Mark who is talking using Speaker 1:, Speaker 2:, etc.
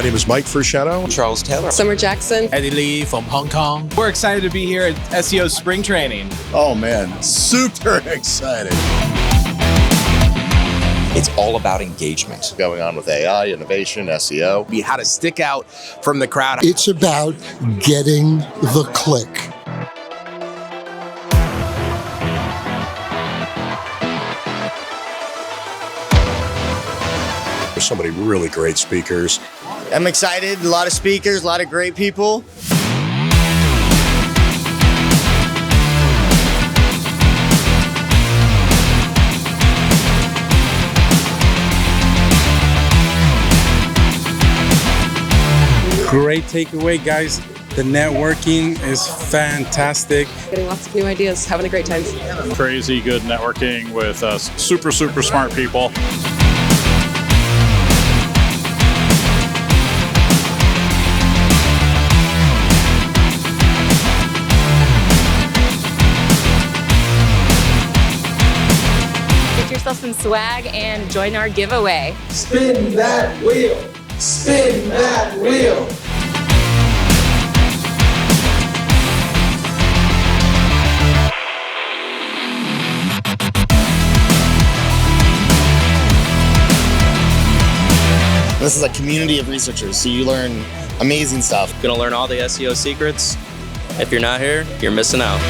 Speaker 1: My name is Mike Frusciano.
Speaker 2: Charles Taylor.
Speaker 3: Summer Jackson.
Speaker 4: Eddie Lee from Hong Kong. We're excited to be here at SEO Spring Training.
Speaker 1: Oh man, super excited.
Speaker 2: It's all about engagement.
Speaker 1: Going on with AI, innovation, SEO.
Speaker 4: How to stick out from the crowd.
Speaker 5: It's about getting the click.
Speaker 1: There's so many really great speakers.
Speaker 6: I'm excited. A lot of speakers, a lot of great people.
Speaker 7: Great takeaway, guys. The networking is fantastic.
Speaker 3: Getting lots of new ideas, having a great time.
Speaker 8: Crazy good networking with super smart people.
Speaker 9: Get yourself some swag and join our giveaway.
Speaker 10: Spin that wheel. Spin that wheel.
Speaker 6: This is a community of researchers, so you learn amazing stuff.
Speaker 11: Gonna learn all the SEO secrets. If you're not here, you're missing out.